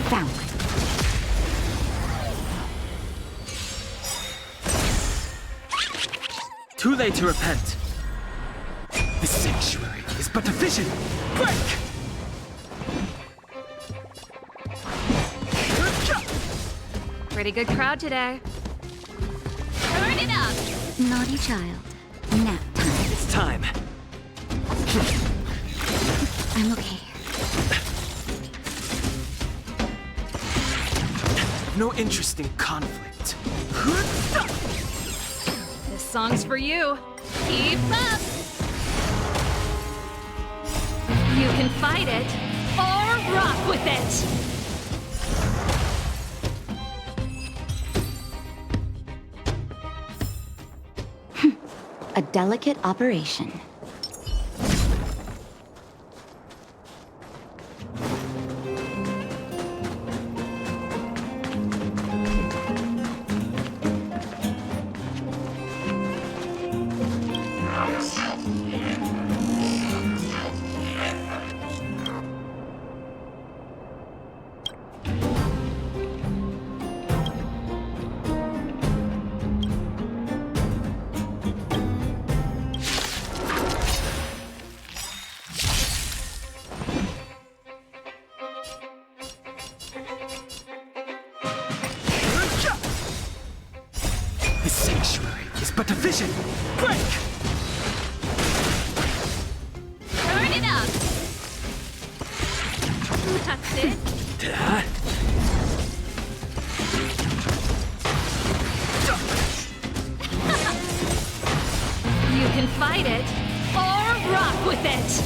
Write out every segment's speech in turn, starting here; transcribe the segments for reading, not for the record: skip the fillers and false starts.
Found. Too late to repent. The sanctuary is but a vision. Break! Pretty good crowd today. Turn it up! Naughty child. Nap time. It's time. I'm okay. No interest in conflict. This song's for you. Keep up! You can fight it, or rock with it! A delicate operation. The sanctuary is but a vision. Break! Turn it up! Who touched it? Da. You can fight it, or rock with it!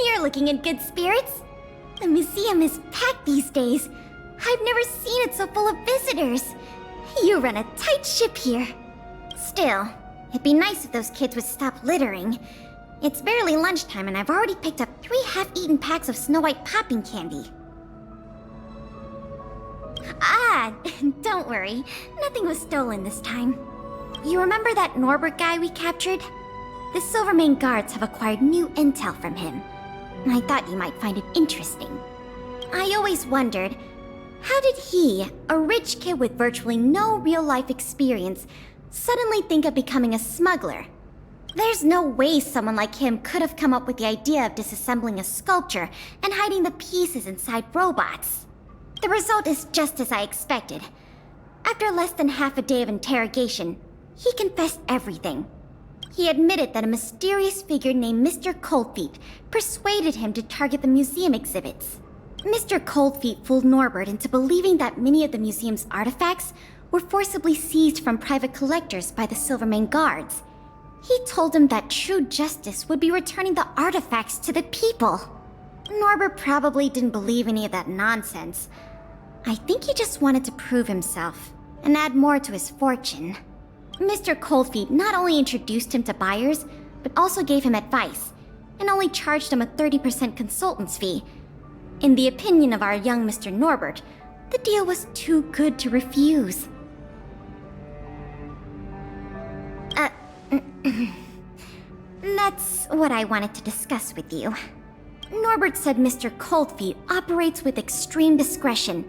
You're looking in good spirits. The museum is packed these days. I've never seen it so full of visitors. You run a tight ship here. Still, it'd be nice if those kids would stop littering. It's barely lunchtime and I've already picked up 3 half-eaten packs of Snow White popping candy. Ah, don't worry. Nothing was stolen this time. You remember that Norbert guy we captured? The Silvermane guards have acquired new intel from him. I thought you might find it interesting. I always wondered, how did he, a rich kid with virtually no real-life experience, suddenly think of becoming a smuggler? There's no way someone like him could have come up with the idea of disassembling a sculpture and hiding the pieces inside robots. The result is just as I expected. After less than half a day of interrogation, he confessed everything. He admitted that a mysterious figure named Mr. Coldfeet persuaded him to target the museum exhibits. Mr. Coldfeet fooled Norbert into believing that many of the museum's artifacts were forcibly seized from private collectors by the Silvermane guards. He told him that true justice would be returning the artifacts to the people. Norbert probably didn't believe any of that nonsense, I think he just wanted to prove himself and add more to his fortune. Mr. Coldfeet not only introduced him to buyers, but also gave him advice, and only charged him a 30% consultant's fee. In the opinion of our young Mr. Norbert, the deal was too good to refuse. That's what I wanted to discuss with you. Norbert said Mr. Coldfeet operates with extreme discretion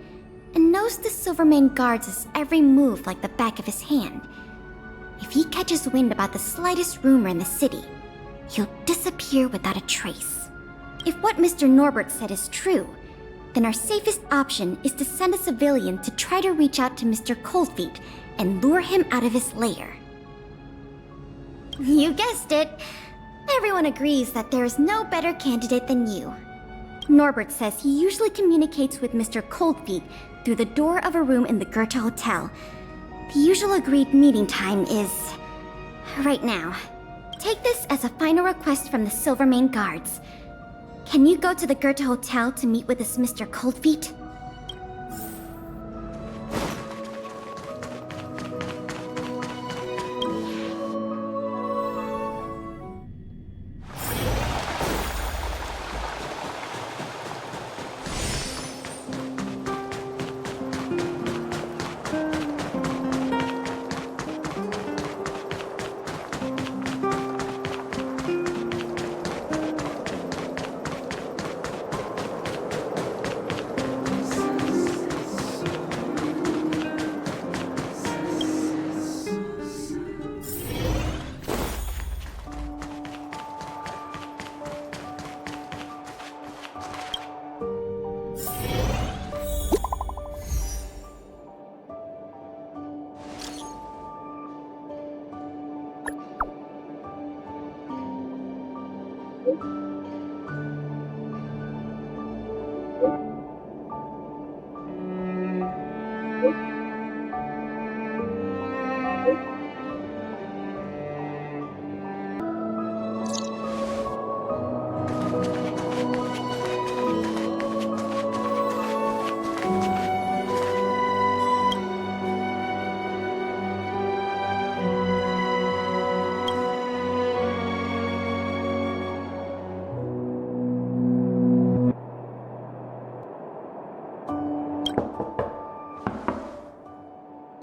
and knows the Silvermane guards' every move like the back of his hand. If he catches wind about the slightest rumor in the city, he'll disappear without a trace. If what Mr. Norbert said is true, then our safest option is to send a civilian to try to reach out to Mr. Coldfeet and lure him out of his lair. You guessed it. Everyone agrees that there is no better candidate than you. Norbert says he usually communicates with Mr. Coldfeet through the door of a room in the Goethe Hotel. The usual agreed meeting time is right now. Take this as a final request from the Silvermane guards. Can you go to the Goethe Hotel to meet with this Mr. Coldfeet?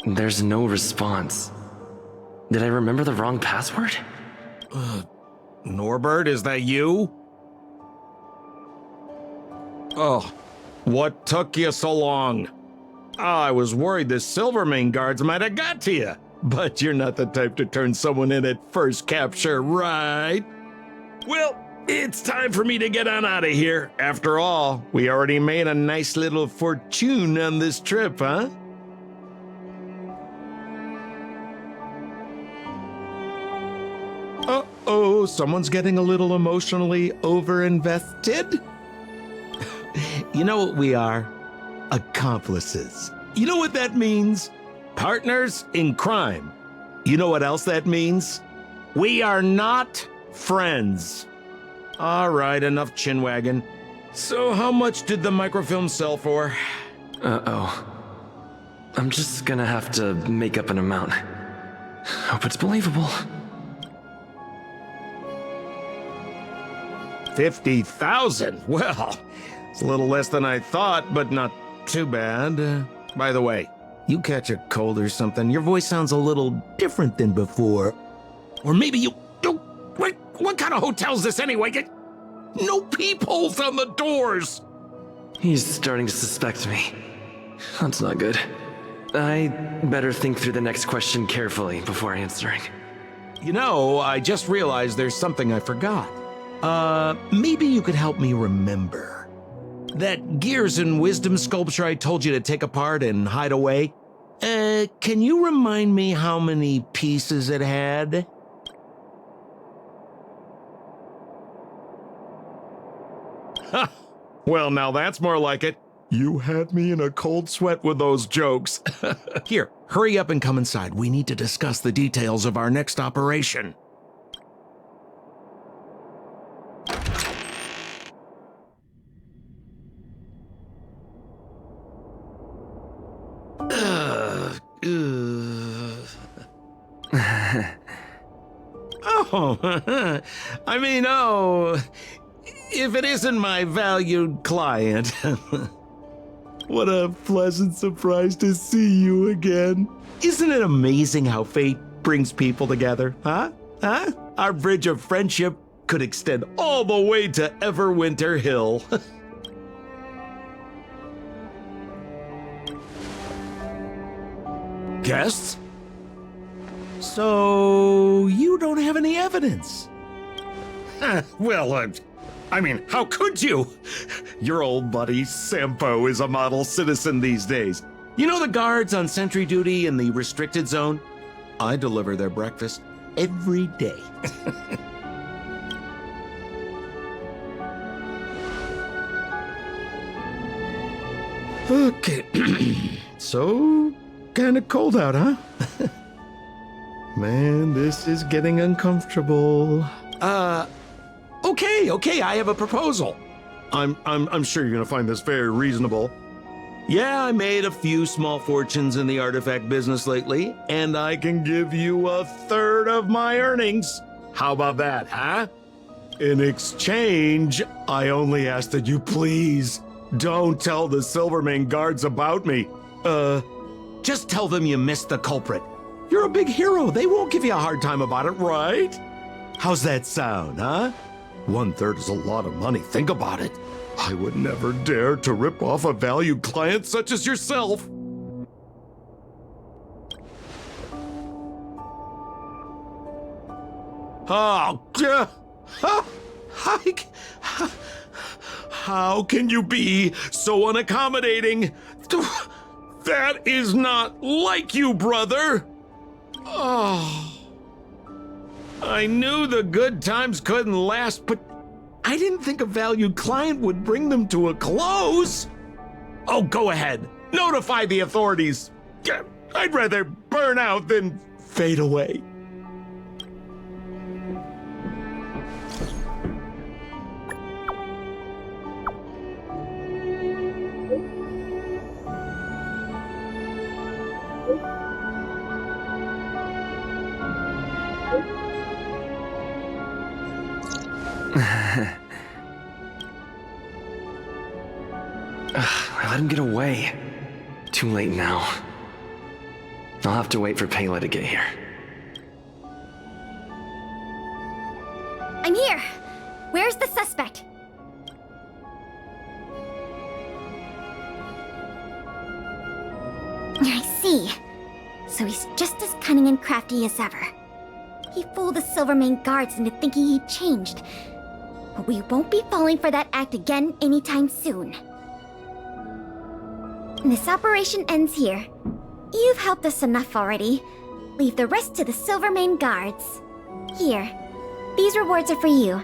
There's no response. Did I remember the wrong password? Norbert, is that you? Oh, what took you so long? I was worried the Silvermane guards might have got to you. But you're not the type to turn someone in at first capture, right? Well, it's time for me to get on out of here. After all, we already made a nice little fortune on this trip, huh? Uh-oh, someone's getting a little emotionally overinvested? You know what we are? Accomplices. You know what that means? Partners in crime. You know what else that means? We are not friends. All right, enough chinwagging. So how much did the microfilm sell for? Uh-oh. I'm just gonna have to make up an amount. Hope it's believable. 50,000? Well, it's a little less than I thought, but not too bad. By the way, you catch a cold or something, your voice sounds a little different than before. Or maybe you what kind of hotel's this anyway? No peepholes on the doors! He's starting to suspect me. That's not good. I better think through the next question carefully before answering. You know, I just realized there's something I forgot. Maybe you could help me remember. That Gears and Wisdom sculpture I told you to take apart and hide away? Can you remind me how many pieces it had? Ha! Well, now that's more like it. You had me in a cold sweat with those jokes. Here, hurry up and come inside. We need to discuss the details of our next operation. Oh, I mean, if it isn't my valued client. What a pleasant surprise to see you again. Isn't it amazing how fate brings people together, huh? Our bridge of friendship could extend all the way to Everwinter Hill. Guests? So, you don't have any evidence? Well, I mean, how could you? Your old buddy Sampo is a model citizen these days. You know the guards on sentry duty in the restricted zone? I deliver their breakfast every day. Okay, so kinda cold out, huh? Man, this is getting uncomfortable. Okay, I have a proposal. I'm sure you're gonna find this very reasonable. Yeah, I made a few small fortunes in the artifact business lately, and I can give you a third of my earnings. How about that, huh? In exchange, I only ask that you please don't tell the Silvermane guards about me. Just tell them you missed the culprit. You're a big hero. They won't give you a hard time about it, right? How's that sound, huh? 1/3 is a lot of money. Think about it. I would never dare to rip off a valued client such as yourself. Oh, how can you be so unaccommodating? That is not like you, brother. Oh. I knew the good times couldn't last, but I didn't think a valued client would bring them to a close. Oh, go ahead. Notify the authorities. I'd rather burn out than fade away. I let him get away. Too late now. I'll have to wait for Pela to get here. I'm here! Where's the suspect? I see. So he's just as cunning and crafty as ever. He fooled the Silvermane guards into thinking he'd changed. But we won't be falling for that act again anytime soon. This operation ends here. You've helped us enough already. Leave the rest to the Silvermane guards. Here, these rewards are for you.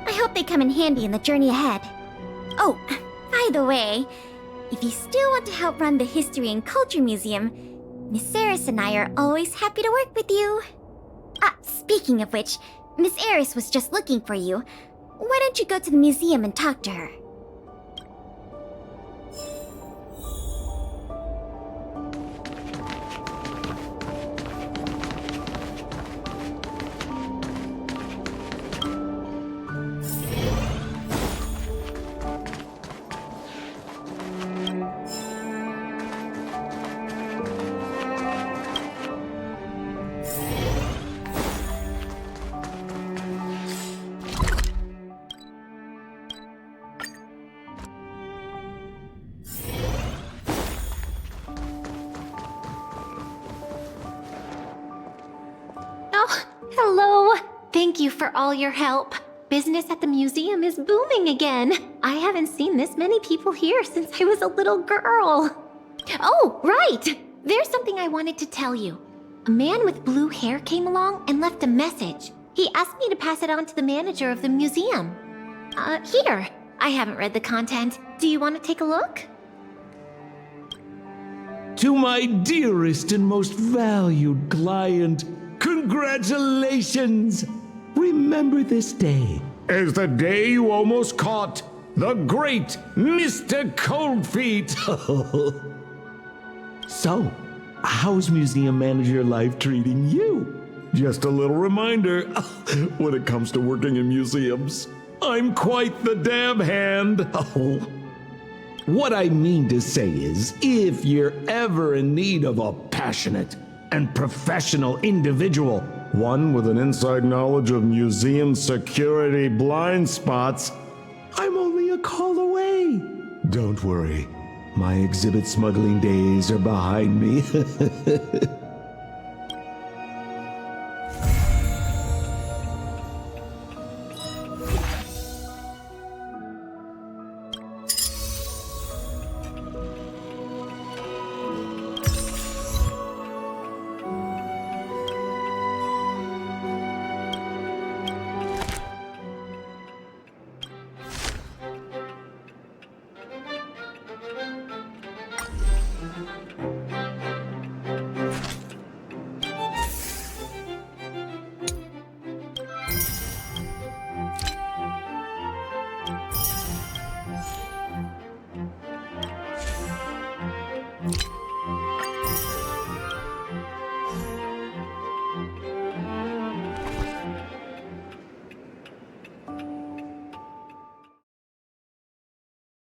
I hope they come in handy in the journey ahead. Oh, by the way, if you still want to help run the History and Culture Museum, Miss Eris and I are always happy to work with you. Speaking of which, Miss Eris was just looking for you. Why don't you go to the museum and talk to her? Hello! Thank you for all your help. Business at the museum is booming again. I haven't seen this many people here since I was a little girl. Oh, right! There's something I wanted to tell you. A man with blue hair came along and left a message. He asked me to pass it on to the manager of the museum. Here. I haven't read the content. Do you want to take a look? To my dearest and most valued client, congratulations! Remember this day as the day you almost caught the great Mr. Coldfeet. So, how's museum manager life treating you? Just a little reminder, when it comes to working in museums, I'm quite the dab hand. Oh. What I mean to say is, if you're ever in need of a passionate and professional individual, one with an inside knowledge of museum security blind spots, I'm only a call away. Don't worry, my exhibit smuggling days are behind me.